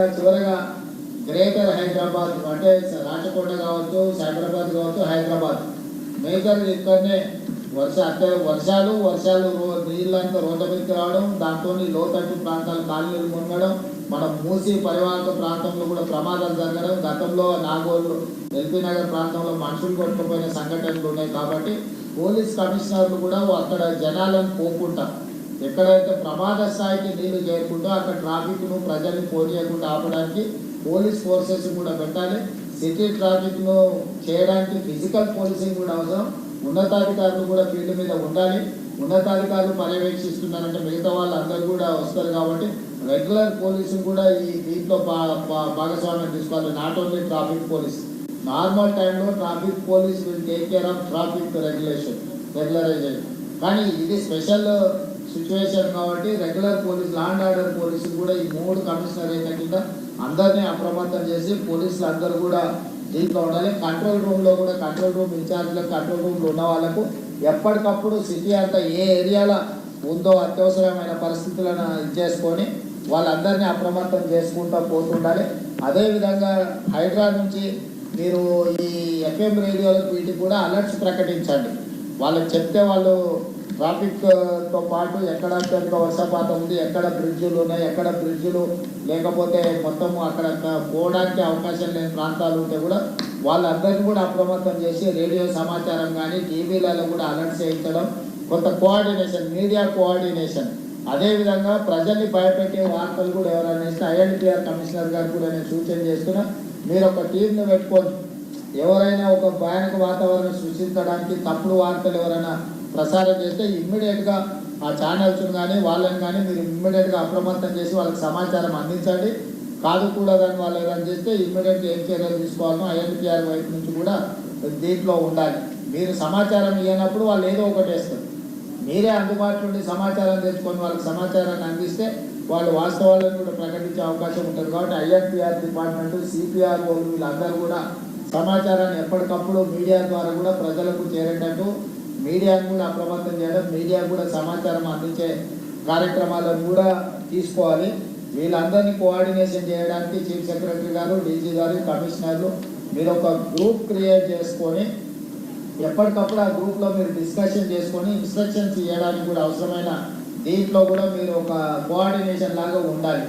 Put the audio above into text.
చివరగా గ్రేటర్ హైదరాబాద్ అంటే రాచకొండ కావచ్చు, సైబరాబాద్ కావచ్చు, హైదరాబాద్ మేజర్ ఇక్కడనే వర్షాలు నీళ్ళంతా రోడ్ల మీదకి రావడం, దాంతో లోతట్టు ప్రాంతాలు కాలనీలు మునగడం, మనం మూసి పరివాహక ప్రాంతంలో కూడా ప్రమాదాలు జరగడం, గతంలో నాగోలు ఎల్పీ నగర్ ప్రాంతంలో మనుషులు కొట్టుకుపోయిన సంఘటనలు ఉన్నాయి. కాబట్టి పోలీస్ కమిషనర్లు కూడా అక్కడ జనాలను పోకుండా ఎక్కడైతే ప్రమాద స్థాయికి నీళ్లు చేరుకుంటూ అక్కడ ట్రాఫిక్ను ప్రజల్ని పోనీయకుండా ఆపడానికి పోలీస్ ఫోర్సెస్ కూడా పెట్టాలి. సిటీ ట్రాఫిక్ను చేయడానికి ఫిజికల్ పోలీసింగ్ కూడా అవసరం. ఉన్నతాధికారులు కూడా ఫీల్డ్ మీద ఉండాలి. ఉన్నతాధికారులు పర్యవేక్షిస్తున్నారంటే మిగతా వాళ్ళందరూ కూడా వస్తారు. కాబట్టి రెగ్యులర్ పోలీసింగ్ కూడా ఈ దీంట్లో భాగస్వామ్యం తీసుకోవాలి. Not only traffic police, normal టైంలో traffic police will take care of traffic regularization. కానీ ఇది స్పెషల్ సిచ్యువేషన్ కాబట్టి regular police, law and order పోలీసులు కూడా ఈ 3 కమిషనర్ అయిన కింద అందరినీ అప్రమత్తం చేసి పోలీసులు అందరూ కూడా దీంట్లో ఉండాలి. కంట్రోల్ రూమ్లో కూడా కంట్రోల్ రూమ్ ఇన్ఛార్జ్లకు, కంట్రోల్ రూమ్లో ఉన్న వాళ్ళకు ఎప్పటికప్పుడు సిటీ అంతా ఏ ఏరియాలో ఉందో అత్యవసరమైన పరిస్థితులను చేసుకొని వాళ్ళందరినీ అప్రమత్తం చేసుకుంటూ పోతుండాలి. అదేవిధంగా హైడ్రా నుంచి మీరు ఈ FM రేడియోలకు వీటికి కూడా అలర్ట్స్ ప్రకటించండి. వాళ్ళకి చెప్తే వాళ్ళు ట్రాఫిక్తో పాటు ఎక్కడ అత్యధిక వర్షపాతం ఉంది, ఎక్కడ బ్రిడ్జులు ఉన్నాయి, ఎక్కడ బ్రిడ్జులు లేకపోతే మొత్తము అక్కడ పోవడానికి అవకాశం లేని ప్రాంతాలు ఉంటే కూడా వాళ్ళందరినీ కూడా అప్రమత్తం చేసి రేడియో సమాచారం కానీ టీవీలలో కూడా అలర్ట్ చేయించడం, కొంత కోఆర్డినేషన్, మీడియా కోఆర్డినేషన్. అదేవిధంగా ప్రజల్ని భయపెట్టే వార్తలు కూడా ఎవరైనా ఇస్తే INTR కమిషనర్ గారు కూడా నేను సూచన చేస్తున్నా, మీరు ఒక టీంను పెట్టుకొని ఎవరైనా ఒక భయానక వాతావరణం సృష్టించడానికి తప్పుడు వార్తలు ఎవరైనా ప్రసారం చేస్తే ఇమ్మీడియట్గా ఆ ఛానల్స్ కానీ వాళ్ళని కానీ మీరు ఇమ్మీడియట్గా అప్రమత్తం చేసి వాళ్ళకి సమాచారం అందించండి. కాదు కూడా కానీ వాళ్ళు ఏదైనా చేస్తే ఇమ్మీడియట్గా ఏం చర్యలు తీసుకోవాలో INTR వైపు నుంచి కూడా దీంట్లో ఉండాలి. మీరు సమాచారం ఇవ్వనప్పుడు వాళ్ళు ఏదో ఒకటి వేస్తారు. మీరే అందుబాటులో ఉండి సమాచారం తెచ్చుకొని వాళ్ళకి సమాచారాన్ని అందిస్తే వాళ్ళు వాస్తవాలను కూడా ప్రకటించే అవకాశం ఉంటుంది. కాబట్టి INTR డిపార్ట్మెంటు, CPRO వీళ్ళందరూ కూడా సమాచారాన్ని ఎప్పటికప్పుడు మీడియా ద్వారా కూడా ప్రజలకు చేరేటట్టు మీడియాను కూడా అప్రమత్తం చేయడం, మీడియా కూడా సమాచారం అందించే కార్యక్రమాలను కూడా తీసుకోవాలి. వీళ్ళందరినీ కోఆర్డినేషన్ చేయడానికి చీఫ్ సెక్రటరీ గారు, DG గారు, కమిషనర్లు మీరు ఒక గ్రూప్ క్రియేట్ చేసుకొని ఎప్పటికప్పుడు ఆ గ్రూప్లో మీరు డిస్కషన్ చేసుకొని ఇన్స్ట్రక్షన్స్ ఇవ్వడానికి కూడా అవసరమైన దీంట్లో కూడా మీరు ఒక కోఆర్డినేషన్ లాగా ఉండాలి.